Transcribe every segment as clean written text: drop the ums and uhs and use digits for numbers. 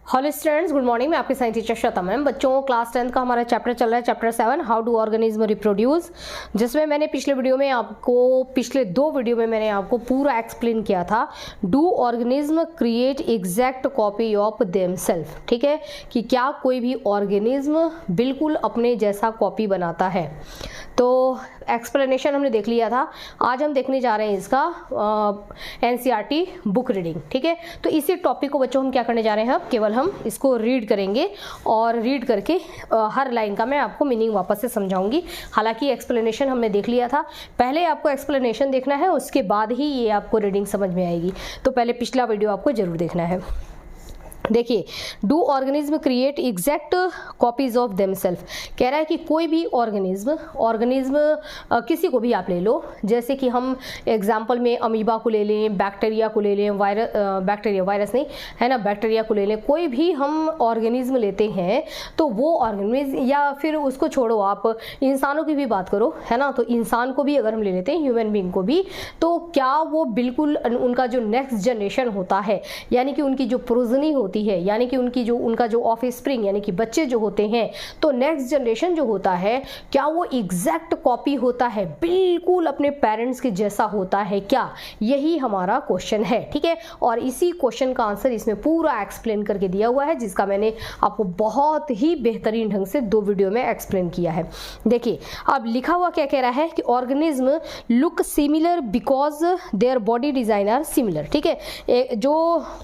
Hello students, good morning. मैं आपकी science teacher Shweta ma'am. बच्चों, क्लास 10 का हमारा चैप्टर चल रहा है, chapter 7 how do organism reproduce, जिसमें मैंने पिछले दो वीडियो में मैंने आपको पूरा एक्सप्लेन किया था। Do organism create exact copy of themselves, ठीक है, कि क्या कोई भी ऑर्गेनिज्म बिल्कुल अपने जैसा कॉपी बनाता है। तो एक्सप्लेनेशन हमने देख लिया था। आज हम देखने जा रहे हैं इसका एनसीईआरटी बुक रीडिंग, ठीक है। तो इसी टॉपिक को बच्चों हम क्या करने जा रहे हैं, अब केवल हम इसको रीड करेंगे और रीड करके हर लाइन का मैं आपको मीनिंग वापस से समझाऊंगी। हालांकि एक्सप्लेनेशन हमने देख लिया था, पहले आपको एक्सप्लेनेशन देखना है, उसके बाद ही ये आपको रीडिंग समझ में आएगी। तो पहले पिछला वीडियो आपको जरूर देखना है। देखिए, do organism create exact copies of themselves, कह रहा है कि कोई भी ऑर्गेनिज्म किसी को भी आप ले लो, जैसे कि हम एग्जांपल में अमीबा को ले लें, बैक्टीरिया को ले लें, वायरस नहीं है ना, बैक्टीरिया को ले लें, कोई भी हम ऑर्गेनिज्म लेते हैं तो वो ऑर्गेनिज्म, या फिर उसको छोड़ो, आप इंसानों की भी बात करो, है ना, तो इंसान को भी अगर हम ले लेते हैं, ह्यूमन बींग को भी, तो क्या वो बिल्कुल उनका जो नेक्स्ट जनरेशन होता है, यानी कि उनकी जो प्रोजनी होती है, यानी कि उनका जो ऑफ स्प्रिंग यानी कि बच्चे जो होते हैं, तो नेक्स्ट जनरेशन जो होता है, क्या वो एग्जैक्ट कॉपी होता है, बिल्कुल अपने पेरेंट्स के जैसा होता है क्या? यही हमारा क्वेश्चन है, ठीक है। और इसी क्वेश्चन का आंसर इसमें पूरा एक्सप्लेन करके दिया हुआ है, जिसका मैंने आपको बहुत ही बेहतरीन ढंग से 2 वीडियो में एक्सप्लेन किया है। देखिए, अब लिखा हुआ क्या कह रहा है कि organism look similar because their body design are similar, ठीक है। जो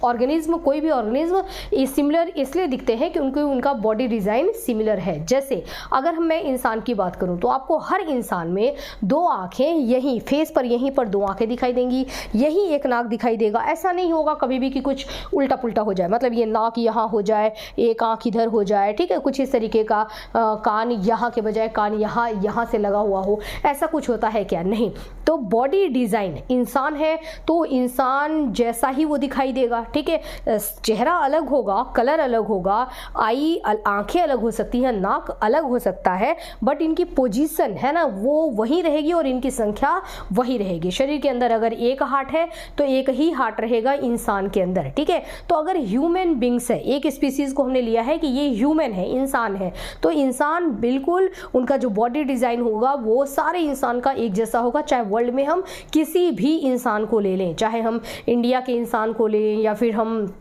ऑर्गेनिज्म, कोई भी ऑर्गेनिज्म सिमिलर इसलिए दिखते हैं कि उनका बॉडी डिजाइन सिमिलर है। जैसे अगर मैं इंसान की बात करूं तो आपको हर इंसान में 2 आंखें, यहीं फेस पर, यहीं पर 2 आंखें दिखाई देंगी, यहीं एक नाक दिखाई देगा। ऐसा नहीं होगा कभी भी कि कुछ उल्टा पुल्टा हो जाए, मतलब ये नाक यहाँ हो जाए, एक आंख इधर हो जाए, ठीक है, कुछ इस तरीके का कान यहाँ के बजाय कान यहाँ से लगा हुआ हो, ऐसा कुछ होता है क्या? नहीं। तो बॉडी डिजाइन, इंसान है तो इंसान जैसा ही वो दिखाई देगा, ठीक है। चेहरा अलग होगा, कलर अलग होगा, आंखें अलग हो सकती हैं, नाक अलग हो सकता है, बट इनकी पोजीशन है ना वो वही रहेगी और इनकी संख्या वही रहेगी। शरीर के अंदर अगर एक हार्ट है तो एक ही हार्ट रहेगा इंसान के अंदर, ठीक है। तो अगर ह्यूमन बींग्स है, एक स्पीसीज को हमने लिया है कि ये ह्यूमन है, इंसान है, तो इंसान बिल्कुल उनका जो बॉडी डिजाइन होगा वो सारे इंसान का एक जैसा होगा। चाहे वर्ल्ड में हम किसी भी इंसान को ले लें, चाहे हम इंडिया के इंसान को लें, या फिर हम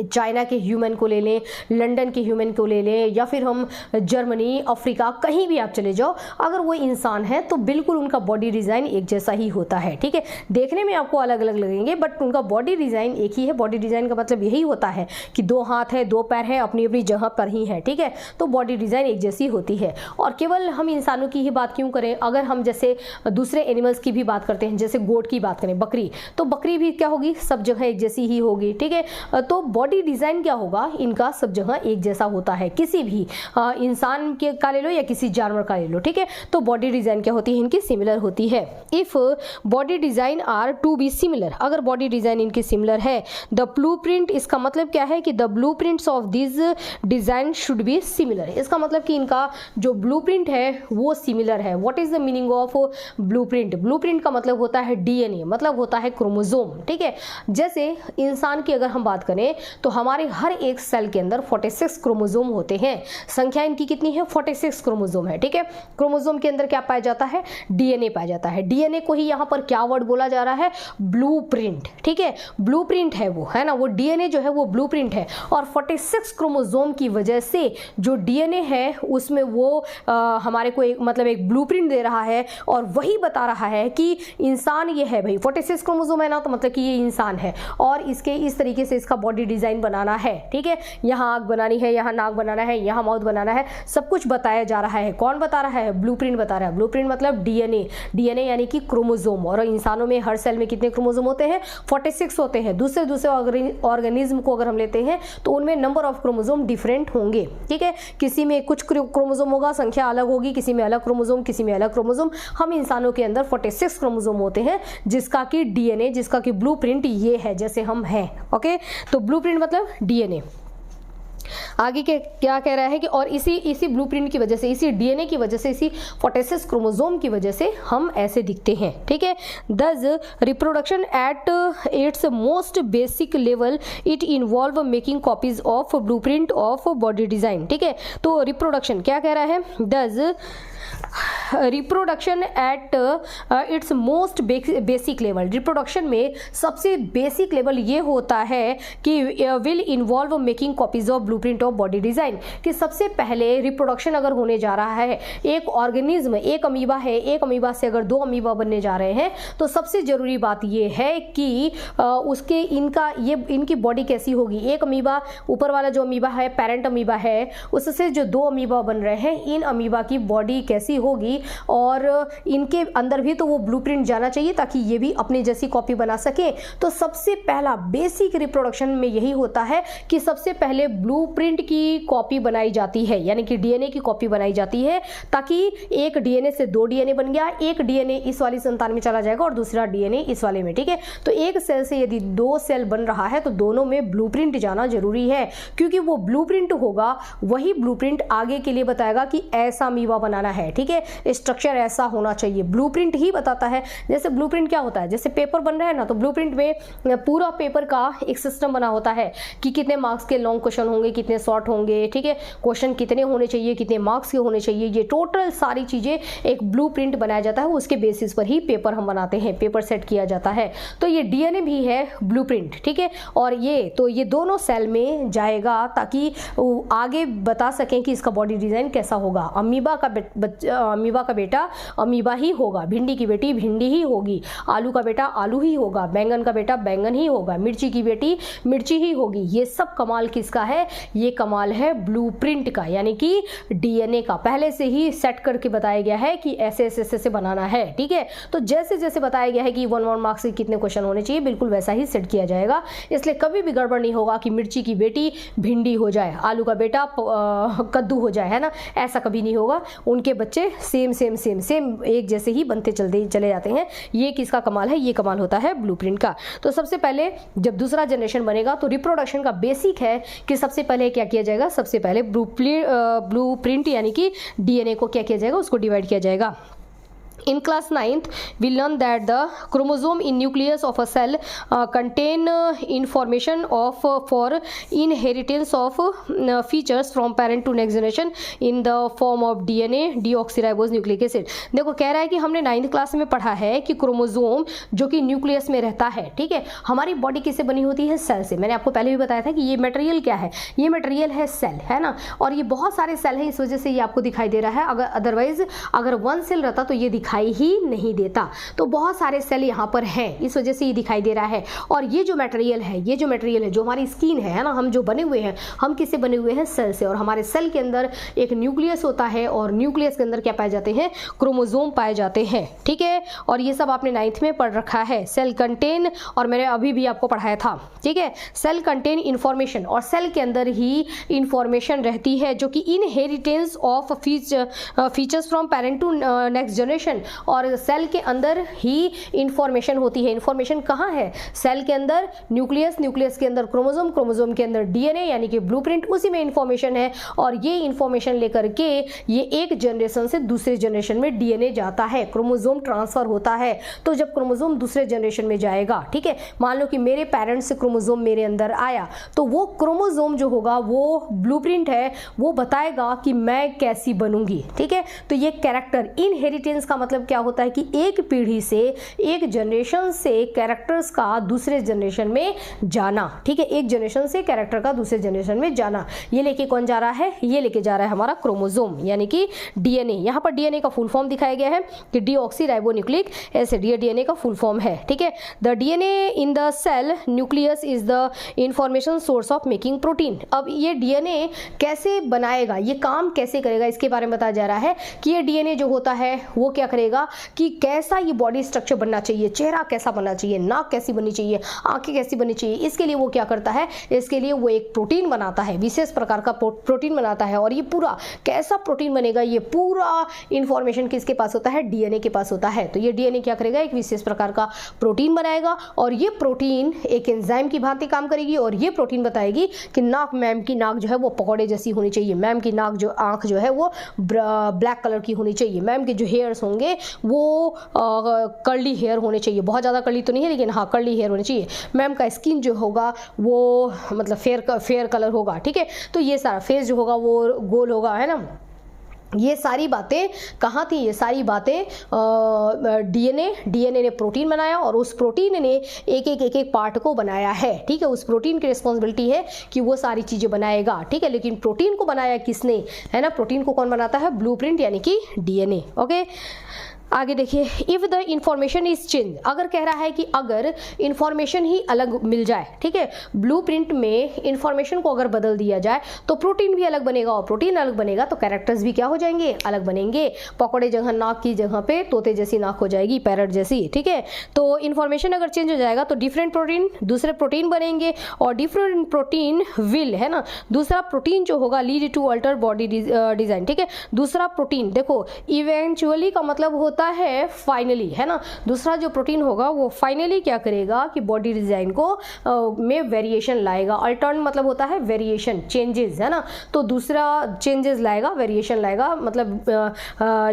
चाइना के ह्यूमन को ले लें, लंदन के ह्यूमन को ले लें, या फिर हम जर्मनी, अफ्रीका, कहीं भी आप चले जाओ, अगर वो इंसान है तो बिल्कुल उनका बॉडी डिज़ाइन एक जैसा ही होता है, ठीक है। देखने में आपको अलग अलग लगेंगे बट उनका बॉडी डिज़ाइन एक ही है। बॉडी डिज़ाइन का मतलब यही होता है कि 2 हाथ है, 2 पैर हैं, अपनी अपनी जगह पर ही है, ठीक है। तो बॉडी डिज़ाइन एक जैसी होती है। और केवल हम इंसानों की ही बात क्यों करें, अगर हम जैसे दूसरे एनिमल्स की भी बात करते हैं, जैसे गोट की बात करें, बकरी, तो बकरी भी क्या होगी, सब जगह एक जैसी ही होगी, ठीक है। तो बॉडी डिजाइन क्या होगा, इनका सब जगह एक जैसा होता है, किसी भी इंसान के का ले लो या किसी जानवर का ले लो, ठीक है। तो बॉडी डिजाइन क्या होती है, इनकी सिमिलर होती है। If body design are to be similar, अगर बॉडी डिजाइन इनकी सिमिलर है, द ब्लूप्रिंट, इसका मतलब क्या है कि the blueprints of this design should be similar. इसका मतलब कि इनका जो ब्लूप्रिंट है वो सिमिलर है। What is the meaning of blueprint? Blueprint का मतलब होता है डीएनए, मतलब होता है क्रोमोसोम, ठीक है। जैसे इंसान की अगर हम बात करें तो हमारे हर एक सेल के अंदर 46 क्रोमोसोम होते हैं। संख्या इनकी कितनी है? 46 क्रोमोसोम है, ठीक है। क्रोमोसोम के अंदर क्या पाया जाता है? डीएनए पाया जाता है। डीएनए को ही यहाँ पर क्या वर्ड बोला जा रहा है? ब्लूप्रिंट, ठीक है। ब्लूप्रिंट है वो, है ना, वो डीएनए जो है वो ब्लूप्रिंट है। और 46 क्रोमोसोम की वजह से जो डीएनए है उसमें वो हमारे को एक ब्लूप्रिंट दे रहा है और वही बता रहा है कि इंसान ये है भाई। 46 क्रोमोसोम है ना, तो मतलब कि ये इंसान है और इसके इस तरीके से इसका बॉडी डिजाइन बनाना है, ठीक है। यहाँ आंख बनानी है, यहाँ नाक बनाना है, यहाँ माउथ बनाना है, सब कुछ बताया जा रहा है। कौन बता रहा है? ब्लूप्रिंट बता रहा है। ब्लूप्रिंट मतलब डीएनए, डीएनए यानी कि क्रोमोसोम। और इंसानों में हर सेल में कितने क्रोमोसोम होते हैं? 46 होते हैं। दूसरे ऑर्गेनिज्म को अगर हम लेते हैं तो उनमें नंबर ऑफ क्रोमोसोम डिफरेंट होंगे, ठीक है। किसी में कुछ क्रोमोसोम होगा, संख्या अलग होगी, किसी में अलग क्रोमोसोम, किसी में अलग क्रोमोसोम। हम इंसानों के अंदर 46 क्रोमोसोम होते हैं, जिसका कि डीएनए, जिसका कि ब्लूप्रिंट ये है, जैसे हम हैं, ओके। तो ब्लूप्रिंट मतलब डीएनए। आगे के क्या कह रहा है कि और इसी ब्लूप्रिंट की वजह से, इसी डीएनए की वजह से, इसी 46 क्रोमोसोम की वजह से हम ऐसे दिखते हैं, ठीक है। दस reproduction at its most basic level it involve making copies of blueprint of body design, ठीक है। तो रिप्रोडक्शन क्या कह रहा है, दस reproduction at its most basic level, reproduction में सबसे बेसिक लेवल ये होता है कि will involve making copies of blueprint of body design, कि सबसे पहले रिप्रोडक्शन अगर होने जा रहा है, एक ऑर्गेनिज्म, एक अमीबा है, एक अमीबा से अगर 2 अमीबा बनने जा रहे हैं, तो सबसे जरूरी बात ये है कि उसके इनकी बॉडी कैसी होगी। एक अमीबा, ऊपर वाला जो अमीबा है पेरेंट अमीबा है, उससे जो 2 अमीबा बन रहे हैं, इन अमीबा की बॉडी कैसी होगी और इनके अंदर भी तो वो ब्लूप्रिंट जाना चाहिए ताकि ये भी अपनी जैसी कॉपी बना सके। तो सबसे पहला बेसिक रिप्रोडक्शन में यही होता है कि सबसे पहले ब्लूप्रिंट की कॉपी बनाई जाती है, यानी कि डीएनए की कॉपी बनाई जाती है, ताकि एक डीएनए से 2 डीएनए बन गया, एक डीएनए इस वाली संतान में चला जाएगा और दूसरा डीएनए इस वाले में, ठीक है। तो एक सेल से यदि 2 सेल बन रहा है तो दोनों में ब्लूप्रिंट जाना जरूरी है, क्योंकि वो ब्लूप्रिंट होगा, वही ब्लूप्रिंट आगे के लिए बताएगा कि ऐसा अमीबा बनाना है, ठीक है, स्ट्रक्चर ऐसा होना चाहिए। ब्लूप्रिंट ही बताता है। जैसे ब्लूप्रिंट क्या होता है, जैसे पेपर बन रहा है ना, तो ब्लूप्रिंट में पूरा पेपर का एक सिस्टम बना होता है कि कितने मार्क्स के लॉन्ग क्वेश्चन होंगे, कितने शॉर्ट होंगे, ठीक है, क्वेश्चन कितने होने चाहिए, कितने मार्क्स के होने चाहिए, ये टोटल सारी चीजें एक ब्लूप्रिंट बनाया जाता है। उसके बेसिस पर ही पेपर हम बनाते हैं, पेपर सेट किया जाता है। तो ये डीएनए भी है ब्लूप्रिंट, ठीक है। और ये दोनों सेल में जाएगा ताकि आगे बता सकें कि इसका बॉडी डिजाइन कैसा होगा। अमीबा का बेटा अमीबा ही होगा, भिंडी की बेटी भिंडी ही होगी, आलू का बेटा आलू ही होगा, बैंगन का बेटा बैंगन ही होगा, मिर्ची की बेटी मिर्ची ही होगी। ये सब कमाल किसका है, ये कमाल है ब्लूप्रिंट का, यानी कि डीएनए का। पहले से ही सेट करके बताया गया है कि ऐसे ऐसे ऐसे बनाना है, ठीक है। तो जैसे जैसे बताया गया है कि 1 मार्क्स के कितने क्वेश्चन होने चाहिए, बिल्कुल वैसा ही सेट किया जाएगा। इसलिए कभी भी गड़बड़ नहीं होगा कि मिर्ची की बेटी भिंडी हो जाए, आलू का बेटा कद्दू हो जाए, है ना, ऐसा कभी नहीं होगा। उनके बच्चे सेम एक जैसे ही बनते चले जाते हैं। ये किसका कमाल है, ये कमाल होता है ब्लूप्रिंट का। तो सबसे पहले जब दूसरा जनरेशन बनेगा तो रिप्रोडक्शन का बेसिक है कि सबसे पहले क्या किया जाएगा, सबसे पहले ब्लूप्रिंट यानी कि डीएनए को क्या किया जाएगा, उसको डिवाइड किया जाएगा। In class 9th, we learned that the chromosome in nucleus of a cell contain information for inheritance of features from parent to next generation in the form of DNA, deoxyribose nucleic acid। देखो कह रहा है कि हमने 9th class में पढ़ा है कि क्रोमोसोम जो कि न्यूक्लियस में रहता है, ठीक है। हमारी बॉडी किससे बनी होती है, सेल से। मैंने आपको पहले भी बताया था कि ये मटेरियल क्या है, ये मटेरियल है सेल, है ना। और ये बहुत सारे सेल हैं, इस वजह से ये आपको दिखाई दे रहा है। अदरवाइज अगर 1 सेल रहता तो ये दिखाई ही नहीं देता। तो बहुत सारे सेल यहाँ पर हैं, इस वजह से ये दिखाई दे रहा है। और ये जो मटेरियल है, जो हमारी स्किन है ना, हम जो बने हुए हैं, हम किससे बने हुए हैं, सेल से। और हमारे सेल के अंदर एक न्यूक्लियस होता है और न्यूक्लियस के अंदर क्या पाए जाते हैं, क्रोमोसोम पाए जाते हैं, ठीक है। और ये सब आपने 9th में पढ़ रखा है। सेल कंटेन, और मैंने अभी भी आपको पढ़ाया था, ठीक है। सेल कंटेन इंफॉर्मेशन, और सेल के अंदर ही इंफॉर्मेशन रहती है जो कि inheritance of features from parent to next generation. और सेल के अंदर ही इंफॉर्मेशन होती है। इंफॉर्मेशन कहाँ है, सेल के अंदर न्यूक्लियस के अंदर क्रोमोसोम के अंदर डीएनए यानी कि ब्लूप्रिंट, उसी में इंफॉर्मेशन है। और ये इंफॉर्मेशन लेकर के ये एक जनरेशन से दूसरे जनरेशन में डीएनए जाता है, क्रोमोसोम ट्रांसफर होता है। तो जब क्रोमोसोम दूसरे जनरेशन में जाएगा, ठीक है, मान लो कि मेरे पेरेंट्स से क्रोमोसोम मेरे अंदर आया, तो वो क्रोमोसोम जो होगा वो ब्लूप्रिंट है, वो बताएगा कि मैं कैसी बनूंगी, ठीक है। तो ये कैरेक्टर इनहेरिटेंस का मतलब क्या होता है कि एक पीढ़ी से, एक जनरेशन से कैरेक्टर्स का दूसरे जनरेशन में जाना, ठीक है। एक जनरेशन से कैरेक्टर का दूसरे जनरेशन में जाना। ये लेके कौन जा रहा है, ये लेके जा रहा है हमारा क्रोमोसोम यानी कि डीएनए। यहाँ पर डीएनए का फुल फॉर्म दिखाया गया है कि डीऑक्सीराइबोन्यूक्लिक एसिड, ये डीएनए का फुल फॉर्म है, ठीक है। The DNA in the cell nucleus is the information source of making protein. अब ये डीएनए कैसे बनाएगा, ये काम कैसे करेगा, इसके बारे में बताया जा रहा है कि ये डीएनए जो होता है वो क्या करेगा, करेगा कि कैसा ये बॉडी स्ट्रक्चर बनना चाहिए, चेहरा कैसा बनना चाहिए, नाक कैसी बननी चाहिए, आंखें कैसी बननी चाहिए। इसके लिए वो क्या करता है, इसके लिए वो एक प्रोटीन बनाता है, विशेष प्रकार का प्रोटीन बनाता है। और ये पूरा कैसा प्रोटीन बनेगा, ये पूरा इंफॉर्मेशन किसके पास होता है, डीएनए के पास होता है। तो ये डीएनए क्या करेगा, एक विशेष प्रकार का प्रोटीन बनाएगा और ये प्रोटीन एक एंजाइम की भांति काम करेगी और ये प्रोटीन बताएगी कि नाक, मैम की नाक जो है वो पकौड़े जैसी होनी चाहिए, मैम की नाक जो आंख जो है वो ब्लैक कलर की होनी चाहिए, मैम के जो हेयर्स होंगे वो कर्ली हेयर होने चाहिए, बहुत ज़्यादा कर्ली तो नहीं है लेकिन हाँ कर्ली हेयर होनी चाहिए, मैम का स्किन जो होगा वो मतलब फेयर कलर होगा, ठीक है। तो ये सारा फेस जो होगा वो गोल होगा, है ना। ये सारी बातें कहाँ थी, ये सारी बातें डीएनए ने प्रोटीन बनाया और उस प्रोटीन ने एक पार्ट को बनाया है, ठीक है। उस प्रोटीन की रिस्पॉन्सिबिलिटी है कि वो सारी चीज़ें बनाएगा, ठीक है। लेकिन प्रोटीन को बनाया किसने, है ना, प्रोटीन को कौन बनाता है, ब्लूप्रिंट यानी कि डीएनए। ओके, आगे देखिए, if the information is change, अगर कह रहा है कि अगर इंफॉर्मेशन ही अलग मिल जाए, ठीक है, ब्लूप्रिंट में इंफॉर्मेशन को अगर बदल दिया जाए तो प्रोटीन भी अलग बनेगा और प्रोटीन अलग बनेगा तो कैरेक्टर्स भी क्या हो जाएंगे, अलग बनेंगे। पकौड़े जगह नाक की जगह पे तोते जैसी नाक हो जाएगी, पैरट जैसी, ठीक है। तो इंफॉर्मेशन अगर चेंज हो जाएगा तो डिफरेंट प्रोटीन, दूसरे प्रोटीन बनेंगे और डिफरेंट प्रोटीन विल, है ना, दूसरा प्रोटीन जो होगा lead to alter body design, ठीक है। दूसरा प्रोटीन, देखो इवेंचुअली का मतलब होता है फाइनली, है ना, दूसरा जो प्रोटीन होगा वो फाइनली क्या करेगा कि बॉडी डिजाइन को में वेरिएशन लाएगा। अल्टर्न मतलब होता है वेरिएशन, चेंजेस, है ना। तो दूसरा चेंजेस लाएगा, वेरिएशन लाएगा, मतलब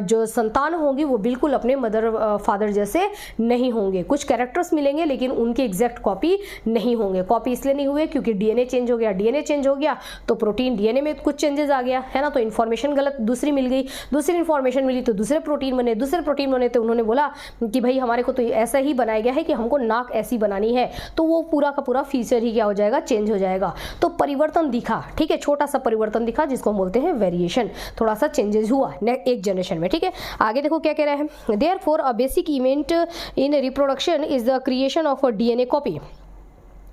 जो संतान होंगी वो बिल्कुल अपने मदर फादर जैसे नहीं होंगे, कुछ कैरेक्टर्स मिलेंगे लेकिन उनके एग्जैक्ट कॉपी नहीं होंगे। कॉपी इसलिए नहीं हुए क्योंकि डीएनए चेंज हो गया, डीएनए चेंज हो गया तो प्रोटीन डीएनए में कुछ चेंजेस आ गया, है ना। तो इन्फॉर्मेशन गलत दूसरी मिल गई, दूसरी इन्फॉर्मेशन मिली तो दूसरे प्रोटीन बने, दूसरे प्रोटीन बने तो उन्होंने बोला कि भाई हमारे को तो ऐसा ही बनाया गया है कि हमको नाक ऐसी बनानी है, तो वो पूरा का पूरा फीचर ही क्या हो जाएगा, चेंज हो जाएगा। तो परिवर्तन दिखा, ठीक है, छोटा सा परिवर्तन दिखा जिसको हम बोलते हैं वेरिएशन, थोड़ा सा चेंजेस हुआ एक जनरेशन में, ठीक है। आगे देखो क्या कह रहा है, therefore a basic event in reproduction is the creation of a DNA copy,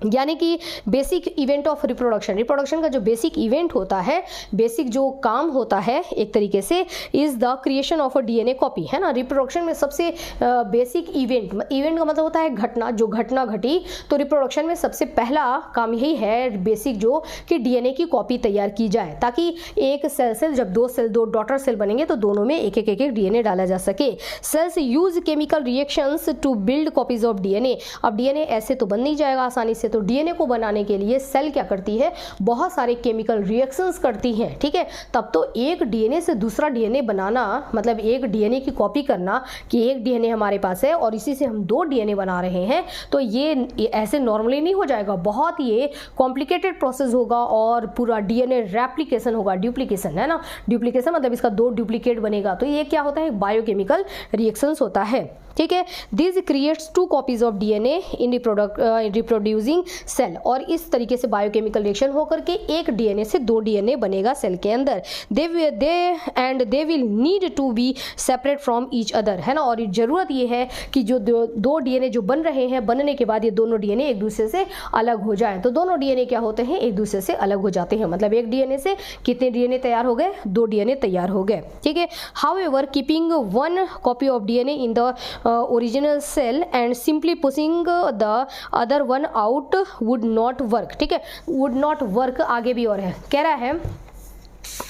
यानी कि basic event of reproduction, reproduction का जो बेसिक इवेंट होता है, बेसिक जो काम होता है एक तरीके से, is the creation of a DNA copy, है ना। रिप्रोडक्शन में सबसे बेसिक इवेंट का मतलब होता है घटना, जो घटना घटी, तो रिप्रोडक्शन में सबसे पहला काम यही है बेसिक जो कि डीएनए की कॉपी तैयार की जाए, ताकि एक सेल से जब दो डॉटर सेल बनेंगे तो दोनों में एक एक डीएनए डाला जा सके। Cells use chemical reactions to build copies of DNA. अब डीएनए ऐसे तो बन नहीं जाएगा आसानी से, तो डीएनए को बनाने के लिए सेल क्या करती है, बहुत सारे केमिकल रिएक्शंस करती हैं, ठीक है। तब तो एक डीएनए से दूसरा डीएनए बनाना, मतलब एक डीएनए की कॉपी करना कि एक डीएनए हमारे पास है और इसी से हम दो डीएनए बना रहे हैं, तो ये ऐसे नॉर्मली नहीं हो जाएगा, बहुत ये कॉम्प्लिकेटेड प्रोसेस होगा और पूरा डीएनए रेप्लिकेशन होगा, डुप्लीकेशन, है ना। डुप्लीकेशन मतलब इसका दो डुप्लीकेट बनेगा, तो ये क्या होता है, बायोकेमिकल रिएक्शंस होता है, ठीक है। This creates two copies of DNA in reproducing cell, और इस तरीके से बायोकेमिकल रिएक्शन होकर के एक डीएनए से दो डीएनए बनेगा सेल के अंदर। They will need to be separate from each other, है ना। और जरूरत ये है कि जो दो डीएनए जो बन रहे हैं, बनने के बाद ये दोनों डीएनए एक दूसरे से अलग हो जाएं, तो दोनों डीएनए क्या होते हैं, एक दूसरे से अलग हो जाते हैं। मतलब एक डीएनए से कितने डीएनए तैयार हो गए, दो डीएनए तैयार हो गए, ठीक है। However keeping one copy of DNA in the original cell and simply pushing the other one out would not work, ठीक है। वुड नॉट वर्क आगे भी और है, कह रहा है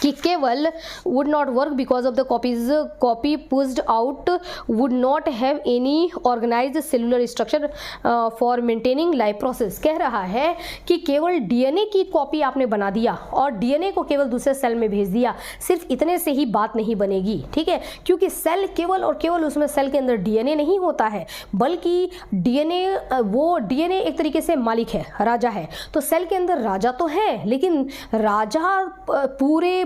कि केवल would not work because of the copy pushed out would not have any organized cellular structure for maintaining life process। कह रहा है कि केवल डीएनए की कॉपी आपने बना दिया और डीएनए को केवल दूसरे सेल में भेज दिया, सिर्फ इतने से ही बात नहीं बनेगी, ठीक है। क्योंकि सेल केवल और केवल उसमें सेल के अंदर डीएनए नहीं होता है, बल्कि डीएनए एक तरीके से मालिक है, राजा है। तो सेल के अंदर राजा तो है, लेकिन राजा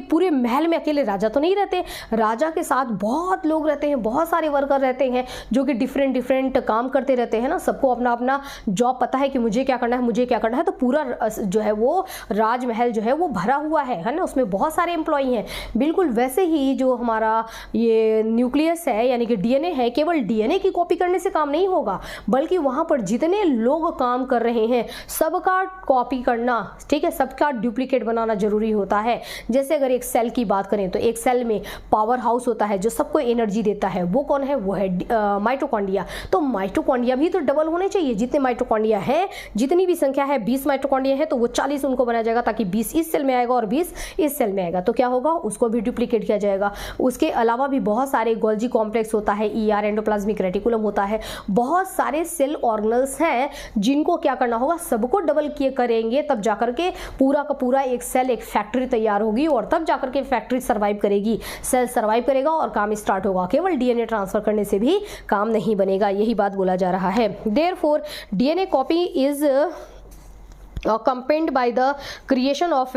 पूरे महल में अकेले राजा तो नहीं रहते, राजा के साथ बहुत लोग रहते हैं, बहुत सारे वर्कर रहते हैं जो कि डिफरेंट काम करते रहते हैं ना। सबको अपना अपना जॉब पता है कि मुझे क्या करना है, मुझे क्या करना है। तो पूरा जो है वो राजमहल जो है वो भरा हुआ है ना, उसमें बहुत सारे एम्प्लॉई हैं। बिल्कुल वैसे ही जो हमारा ये न्यूक्लियस है यानी कि डीएनए है, केवल डीएनए की कॉपी करने से काम नहीं होगा, बल्कि वहां पर जितने लोग काम कर रहे हैं सबका कॉपी करना, ठीक है, सबका डुप्लीकेट बनाना जरूरी होता है। जैसे अगर एक सेल की बात करें तो एक सेल में पावर हाउस होता है जो सबको एनर्जी देता है, वो कौन है? वो है माइटोकॉन्ड्रिया। तो माइटोकॉन्ड्रिया भी तो डबल होने चाहिए। जितने माइटोकॉन्ड्रिया है, जितनी भी संख्या है, 20 माइटोकॉन्ड्रिया है तो वो 40 उनको बनाया जाएगा, ताकि 20 इस सेल में आएगा और 20 इस सेल में आएगा। तो क्या होगा? उसको भी डुप्लीकेट किया जाएगा। उसके अलावा भी बहुत सारे गोल्जी कॉम्प्लेक्स होता है, ER एंडोप्लाज्मिक रेटिकुलम होता है, बहुत सारे सेल ऑर्गेनल्स हैं जिनको क्या करना होगा? सबको डबल किए करेंगे, तब जाकर के पूरा का पूरा एक सेल, एक फैक्ट्री तैयार होगी और तब जाकर के फैक्ट्री सर्वाइव करेगी, सेल सर्वाइव करेगा और काम स्टार्ट होगा। केवल डीएनए ट्रांसफर करने से भी काम नहीं बनेगा, यही बात बोला जा रहा है। Therefore DNA copy is accompanied by the creation of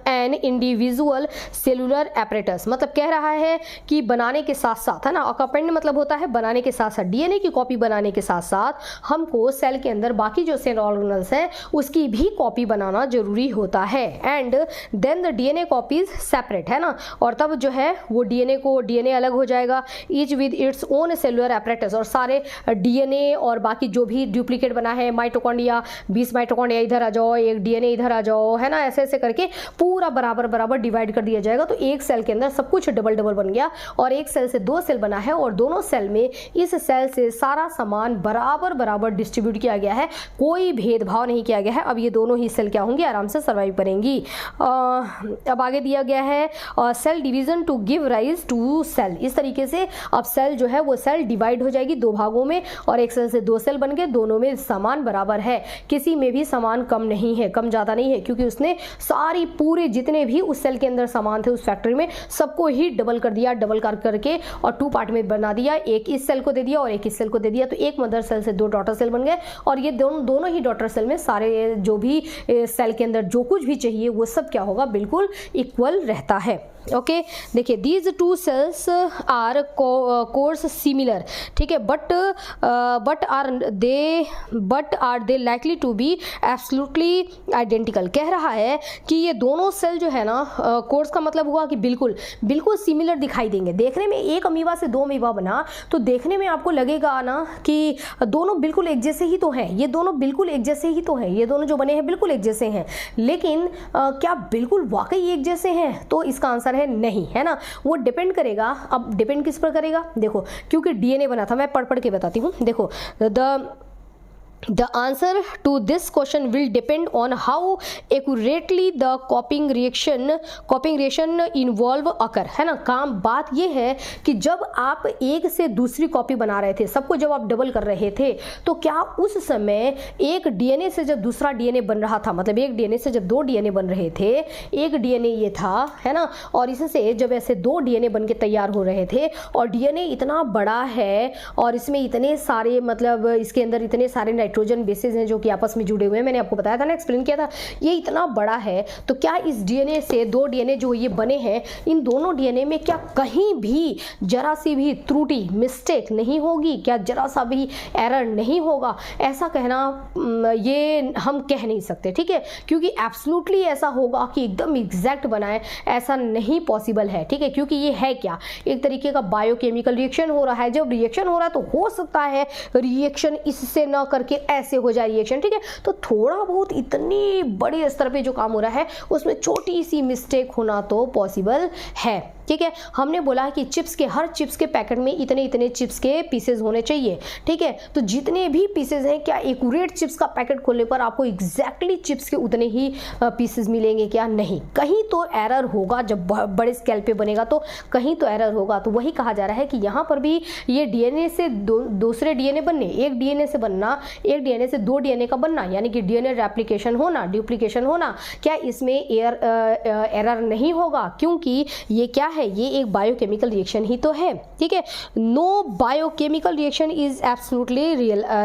an individual cellular apparatus। मतलब कह रहा है कि बनाने के साथ साथ, है ना, accompanied मतलब होता है बनाने के साथ साथ, डीएनए की कॉपी बनाने के साथ साथ हमको सेल के अंदर बाकी जो सेल ऑर्गेनल्स हैं उसकी भी कॉपी बनाना जरूरी होता है। And then the DNA copies separate, है ना, और तब जो है वो डीएनए अलग हो जाएगा, each with its own cellular apparatus। और सारे डीएनए और बाकी जो भी डुप्लीकेट बना है, माइटोकॉन्ड्रिया, 20 माइटोकॉन्ड्रिया इधर आ जाओ, एक डीएनए इधर आ जाओ, है ना, ऐसे ऐसे करके पूरा बराबर बराबर डिवाइड कर दिया जाएगा। तो एक सेल के अंदर सब कुछ डबल डबल बन गया और एक सेल से 2 सेल बना है और दोनों सेल में इस सेल से सारा सामान बराबर बराबर डिस्ट्रीब्यूट किया गया है, कोई भेदभाव नहीं किया गया है। अब ये दोनों ही सेल क्या होंगी? आराम से सर्वाइव करेंगी। अब आगे दिया गया है cell division to give rise to cell. इस तरीके से अब सेल जो है वो सेल डिवाइड हो जाएगी 2 भागों में और एक सेल से 2 सेल बन गए, दोनों में समान बराबर है, किसी में भी समान कम नहीं है, कम ज्यादा नहीं है, क्योंकि उसने सारी पूरे जितने भी उस सेल के अंदर सामान थे उस फैक्ट्री में सबको ही डबल कर दिया, डबल कर करके और 2 पार्ट में बना दिया, एक इस सेल को दे दिया और एक इस सेल को दे दिया। तो एक मदर सेल से 2 डॉटर सेल बन गए और ये दोनों ही डॉटर सेल में सारे जो भी सेल के अंदर जो कुछ भी चाहिए वो सब क्या होगा? बिल्कुल इक्वल रहता है। ओके, देखिए these 2 cells are course similar, ठीक है, but are they likely to be absolutely identical. कह रहा है कि ये दोनों सेल जो है ना, कोर्स का मतलब हुआ कि बिल्कुल बिल्कुल सिमिलर दिखाई देंगे। देखने में एक अमीबा से 2 अमीबा बना तो देखने में आपको लगेगा ना कि दोनों बिल्कुल एक जैसे ही तो हैं, ये दोनों बिल्कुल एक जैसे ही तो हैं, ये दोनों जो बने हैं बिल्कुल एक जैसे हैं, लेकिन क्या बिल्कुल वाकई एक जैसे हैं? तो इसका आंसर है नहीं, है ना। वो डिपेंड करेगा। अब डिपेंड किस पर करेगा? देखो, क्योंकि डीएनए बना था, मैं पढ़ के बताती हूँ। देखो, The answer to this question will depend on how accurately the copying reaction involve occur, है ना। बात ये है कि जब आप एक से दूसरी कॉपी बना रहे थे, सबको जब आप डबल कर रहे थे, तो क्या उस समय एक डीएनए से जब दूसरा डीएनए बन रहा था, मतलब एक डीएनए से जब 2 डीएनए बन रहे थे, एक डीएनए ये था, है ना, और इससे जब ऐसे 2 डीएनए बन के तैयार हो रहे थे और डीएनए इतना बड़ा है और इसमें इतने सारे, मतलब इसके अंदर इतने सारे नाइट्रोजन बेसेस हैं जो कि आपस में जुड़े हुए हैं, मैंने आपको बताया था ना, एक्सप्लेन किया था, ये इतना बड़ा है, तो क्या इस डीएनए से 2 डीएनए जो ये बने हैं, इन दोनों डीएनए में क्या कहीं भी जरा सी भी त्रुटि, मिस्टेक नहीं होगी? क्या जरा सा भी एरर नहीं होगा? ऐसा कहना ये हम कह नहीं सकते, ठीक है, क्योंकि एब्सोल्युटली ऐसा होगा कि एकदम एग्जैक्ट बनाए, ऐसा नहीं पॉसिबल है, ठीक है, क्योंकि ये है क्या, एक तरीके का बायोकेमिकल रिएक्शन हो रहा है। जब रिएक्शन हो रहा है तो हो सकता है रिएक्शन इससे न करके ऐसे हो जाए रिएक्शन, ठीक है, तो थोड़ा बहुत इतनी बड़े स्तर पे जो काम हो रहा है उसमें छोटी सी मिस्टेक होना तो पॉसिबल है, ठीक है। हमने बोला कि चिप्स के, हर चिप्स के पैकेट में इतने इतने चिप्स के पीसेज होने चाहिए, ठीक है, तो जितने भी पीसेज हैं, क्या एक्यूरेट चिप्स का पैकेट खोलने पर आपको एग्जैक्टली चिप्स के उतने ही पीसेज मिलेंगे? क्या नहीं, कहीं तो एरर होगा। जब बड़े स्केल पे बनेगा तो कहीं तो एरर होगा। तो वही कहा जा रहा है कि यहाँ पर भी ये डीएनए से दूसरे डीएनए बनने, एक डीएनए से बनना, एक डीएनए से 2 डीएनए का बनना, यानी कि डीएनए रेप्लिकेशन होना, डुप्लीकेशन होना, क्या इसमें एरर नहीं होगा? क्योंकि ये क्या है, ये एक बायोकेमिकल रिएक्शन ही तो है, ठीक है। No biochemical reaction is absolutely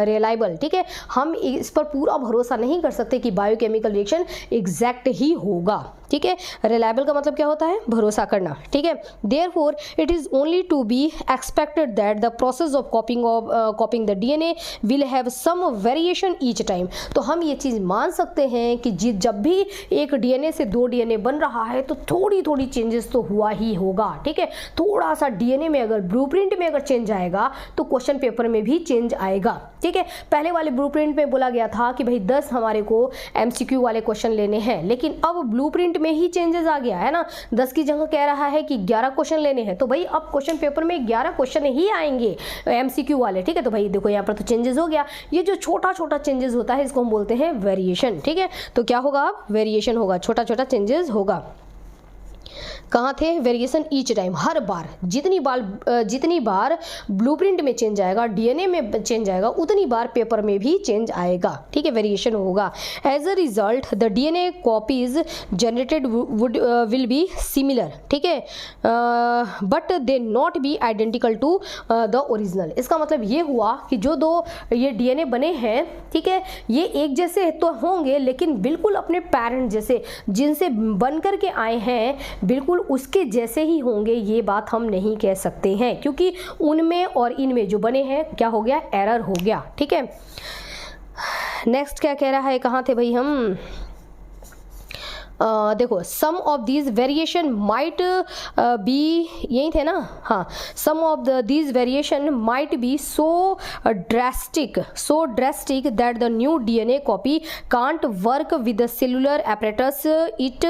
reliable, ठीक है, हम इस पर पूरा भरोसा नहीं कर सकते कि बायोकेमिकल रिएक्शन एग्जैक्ट ही होगा, ठीक है। रिलायबल का मतलब क्या होता है? भरोसा करना, ठीक है। Therefore it is only to be expected that the process of copying the DNA will have some variation each time. तो हम ये चीज मान सकते हैं कि जब भी एक डीएनए से 2 डीएनए बन रहा है तो थोड़ी थोड़ी चेंजेस तो हुआ ही होगा, ठीक है। थोड़ा सा डीएनए में अगर ब्लूप्रिंट में अगर चेंज आएगा तो क्वेश्चन पेपर में भी चेंज आएगा, ठीक है। पहले वाले ब्लूप्रिंट में बोला गया था कि भाई 10 हमारे को एमसीक्यू वाले क्वेश्चन लेने हैं, लेकिन अब ब्लूप्रिंट में ही चेंजेस आ गया है ना। 10 की जगह कह रहा है कि 11 क्वेश्चन लेने हैं, तो भाई अब क्वेश्चन पेपर में 11 क्वेश्चन ही आएंगे MCQ वाले, ठीक है। तो भाई देखो यहाँ पर तो चेंजेस हो गया। ये जो छोटा छोटा चेंजेस होता है इसको हम बोलते हैं वेरिएशन, ठीक है। तो क्या होगा, अब वेरिएशन होगा, छोटा छोटा चेंजेस होगा। कहाँ थे, वेरिएशन ईच टाइम, हर बार जितनी बार ब्लूप्रिंट में चेंज आएगा, DNA में चेंज आएगा, उतनी बार पेपर में भी चेंज आएगा, ठीक है, वेरिएशन होगा। As a result the DNA copies generated will be similar, ठीक है, but they not be identical to the original. इसका मतलब ये हुआ कि जो दो ये DNA बने हैं, ठीक है, ये एक जैसे तो होंगे लेकिन बिल्कुल अपने पेरेंट जैसे जिनसे बन करके आए हैं बिल्कुल उसके जैसे ही होंगे, ये बात हम नहीं कह सकते हैं, क्योंकि उनमें और इनमें जो बने हैं क्या हो गया, एरर हो गया, ठीक है। नेक्स्ट क्या कह रहा है, कहाँ थे भाई हम, देखो some of these variation might be, यही थे ना, हाँ, some of these variation might be so drastic that the new DNA copy can't work with the cellular apparatus it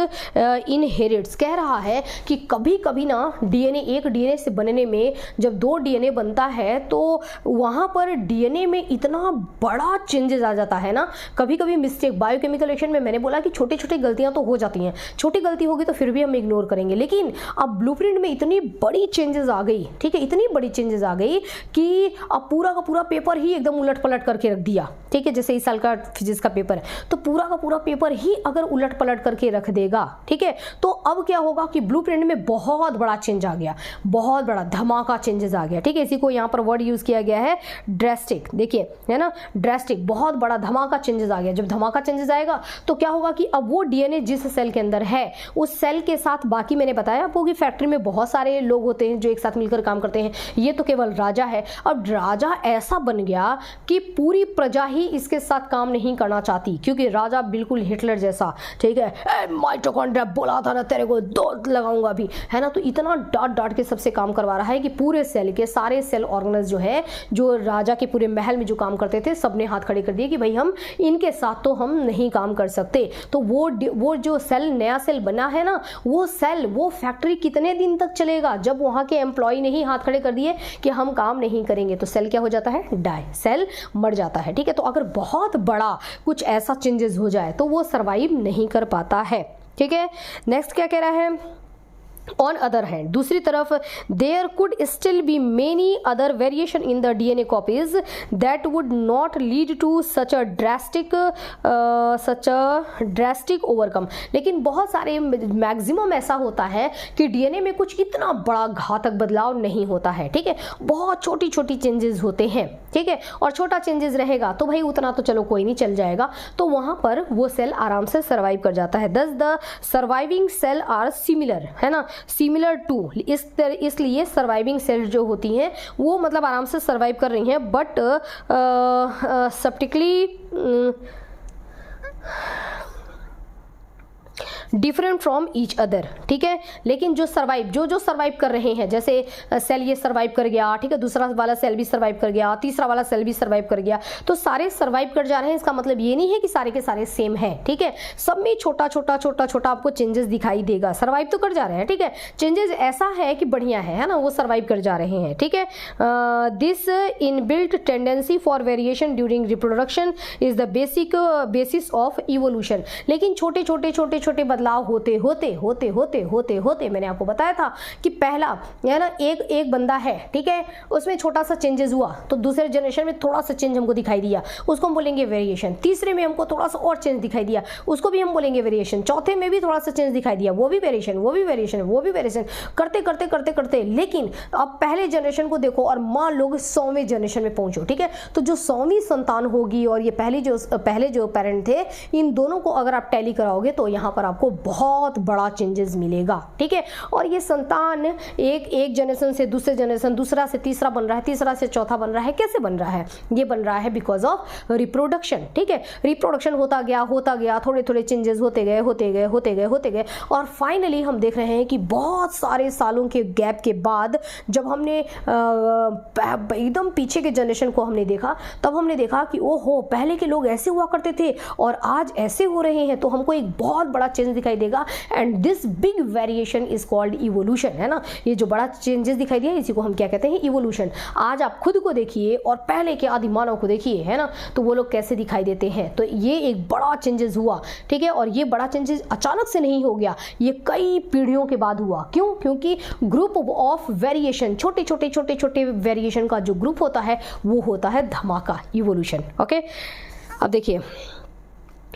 inherits. कह रहा है कि कभी कभी ना एक DNA से बनने में जब 2 DNA बनता है तो वहाँ पर DNA में इतना बड़ा चेंजेस आ जाता है ना, कभी कभी मिस्टेक, बायोकेमिकल रिएक्शन में मैंने बोला कि छोटी छोटी गलतियां तो हो जाती हैं, छोटी गलती होगी तो फिर भी हम इग्नोर करेंगे, लेकिन अब ब्लूप्रिंट में इतनी बड़ी चेंजेस आ गई, ठीक है, इतनी बड़ी चेंजेस आ गई कि अब पूरा का पूरा पेपर ही एकदम उलट पलट करके रख दिया, ठीक है। जैसे इस साल का फिजिक्स का पेपर है तो पूरा का पूरा पेपर ही अगर उलट पलट करके रख देगा, ठीक है, तो अब क्या होगा कि ब्लूप्रिंट में बहुत बड़ा चेंज आ गया, बहुत बड़ा धमाका चेंजेस आ गया, ठीक है। इसी को यहाँ पर वर्ड यूज किया गया है ड्रेस्टिक, देखिए है ना, ड्रेस्टिक, बहुत बड़ा धमाका चेंजेस आ गया। जब धमाका चेंजेस आएगा तो क्या होगा कि अब वो DNA जिस सेल के अंदर है उस सेल के साथ, बाकी मैंने बताया आपको कि फैक्ट्री में बहुत सारे लोग होते हैं जो एक साथ मिलकर काम करते हैं, ये तो केवल राजा है। अब राजा ऐसा बन गया कि पूरी प्रजा ही इसके साथ काम नहीं करना चाहती, क्योंकि राजा बिल्कुल हिटलर जैसा, ठीक है, माइटोकॉन्ड्रिया बोला था ना तेरे को दो लगाऊंगा भी, है ना, तो इतना डांट के सबसे काम करवा रहा है कि पूरे सेल के सारे सेल ऑर्गेनल्स जो है, जो राजा के पूरे महल में जो काम करते थे, सबने हाथ खड़े कर दिए कि भाई हम इनके साथ तो हम नहीं काम कर सकते। तो वो जो सेल, नया सेल बना है ना, वो सेल, वो फैक्ट्री कितने दिन तक चलेगा, जब वहां के एम्प्लॉय ने ही हाथ खड़े कर दिए कि हम काम नहीं करेंगे, तो सेल क्या हो जाता है, डाई, सेल मर जाता है, ठीक है। तो अगर बहुत बड़ा कुछ ऐसा चेंजेस हो जाए तो वो सर्वाइव नहीं कर पाता है, ठीक है। नेक्स्ट क्या कह रहा है, ऑन अदर हैंड, दूसरी तरफ there could still be many other variation in the DNA copies that would not lead to such a drastic overcome. लेकिन बहुत सारे, मैक्सिमम ऐसा होता है कि DNA में कुछ इतना बड़ा घातक बदलाव नहीं होता है, ठीक है, बहुत छोटी छोटी चेंजेस होते हैं, ठीक है, और छोटा चेंजेस रहेगा तो भाई उतना तो चलो कोई नहीं, चल जाएगा, तो वहां पर वो सेल आराम से सर्वाइव कर जाता है। Thus the surviving cell are similar, है ना, सिमिलर टू, इसलिए सर्वाइविंग सेल्स जो होती हैं वो मतलब आराम से सर्वाइव कर रही हैं, but subtly different from each other, ठीक है। लेकिन जो सर्वाइव कर रहे हैं, जैसे सेल ये सर्वाइव कर गया, ठीक है, दूसरा वाला सेल भी सर्वाइव कर गया, तीसरा वाला सेल भी सर्वाइव कर गया, तो सारे सर्वाइव कर जा रहे हैं। इसका मतलब ये नहीं है कि सारे के सारे सेम है, ठीक है, सब में छोटा छोटा आपको चेंजेस दिखाई देगा, सर्वाइव तो कर जा रहे हैं, ठीक है, चेंजेस ऐसा है कि बढ़िया है ना, वो सर्वाइव कर जा रहे हैं, ठीक है। This inbuilt tendency for variation during reproduction is the basis of evolution. लेकिन छोटे बदलाव होते मैंने आपको बताया था कि पहला है ना, एक बंदा है, ठीक है, उसमें छोटा सा चेंजेस हुआ तो दूसरे जनरेशन में थोड़ा सा चेंज हमको दिखाई दिया, उसको हम बोलेंगे वेरिएशन। तीसरे में हमको थोड़ा सा और चेंज दिखाई दिया, उसको भी हम बोलेंगे वेरिएशन। चौथे में भी थोड़ा सा चेंज दिखाई दिया, वो भी वेरिएशन करते। लेकिन अब पहले जनरेशन को देखो और मान लो 100वें जनरेशन में पहुंचो, ठीक है, तो जो 100वीं संतान होगी और ये पहले जो पेरेंट थे, इन दोनों को अगर आप टैली कराओगे तो यहाँ पर आपको बहुत बड़ा चेंजेस मिलेगा, ठीक है। और ये संतान एक जनरेशन से दूसरे जनरेशन, दूसरा से तीसरा बन रहा है, तीसरा से चौथा बन रहा है। कैसे बन रहा है? ये बन रहा है बिकॉज ऑफ रिप्रोडक्शन, ठीक है। रिप्रोडक्शन होता गया, थोड़े थोड़े चेंजेस होते गए और फाइनली हम देख रहे हैं कि बहुत सारे सालों के गैप के बाद जब हमने एकदम पीछे के जनरेशन को हमने देखा, तब हमने देखा कि ओहो, पहले के लोग ऐसे हुआ करते थे और आज ऐसे हो रहे हैं, तो हमको एक बहुत बड़ा चेंज दिखाई देगा and this big variation is called evolution, है ना। ये जो बड़ा चेंजेस दिखाई दिया इसी को हम क्या कहते हैं, इवोल्यूशन। आज आप खुद को देखिए और पहले के आदि मानव को देखिए, है ना, तो वो लोग कैसे दिखाई देते हैं। तो ये एक बड़ा चेंजेस हुआ, ठीक है। और ये बड़ा चेंजेस अचानक से नहीं हो गया, ये कई पीढ़ियों के बाद हुआ। क्यों? क्योंकि ग्रुप ऑफ वेरिएशन, छोटे छोटे वेरिएशन का जो ग्रुप होता है वो होता है धमाका, इवोल्यूशन। ओके, अब देखिए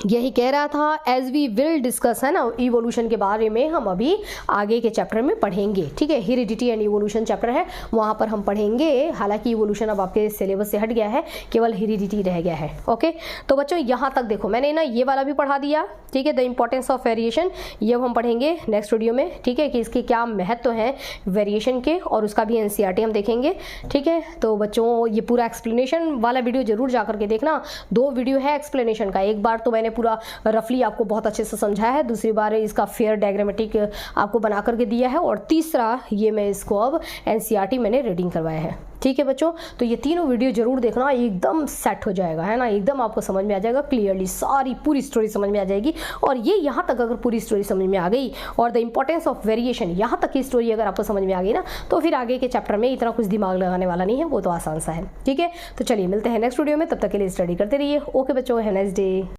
यही कह रहा था, एज वी विल डिस्कस, है ना, इवोल्यूशन के बारे में हम अभी आगे के चैप्टर में पढ़ेंगे, ठीक है। हेरिडिटी एंड इवोल्यूशन चैप्टर है, वहाँ पर हम पढ़ेंगे। हालांकि इवोल्यूशन अब आपके सिलेबस से हट गया है, केवल हेरिडिटी रह गया है। ओके, तो बच्चों यहाँ तक देखो मैंने ना ये वाला भी पढ़ा दिया, ठीक है, द इंपॉर्टेंस ऑफ वेरिएशन। ये अब हम पढ़ेंगे नेक्स्ट वीडियो में, ठीक है, कि इसके क्या महत्व हैं वेरिएशन के, और उसका भी एनसीईआरटी हम देखेंगे, ठीक है। तो बच्चों ये पूरा एक्सप्लेनेशन वाला वीडियो जरूर जा करके देखना। 2 वीडियो है एक्सप्लेनेशन का, एक बार तो मैंने पूरा रफली आपको बहुत अच्छे से समझाया है, दूसरी बार इसका फेयर डायग्रामेटिक आपको बना करके दिया है, और तीसरा ये मैं इसको अब एनसीईआरटी मैंने रीडिंग करवाया है, ठीक है बच्चों। तो ये तीनों वीडियो जरूर देखना, एकदम सेट हो जाएगा, है ना, एकदम आपको समझ में आ जाएगा क्लियरली, सारी पूरी स्टोरी समझ में आ जाएगी। और ये यहाँ तक अगर पूरी स्टोरी समझ में आ गई और द इंपॉर्टेंस ऑफ वेरिएशन यहाँ तक की स्टोरी अगर आपको समझ में आ गई ना, तो फिर आगे के चैप्टर में इतना कुछ दिमाग लगाने वाला नहीं है, वो तो आसान सा है, ठीक है। तो चलिए मिलते हैं नेक्स्ट वीडियो में, तब तक के लिए स्टडी करते रहिए। ओके बच्चों, हैव अ नाइस डे।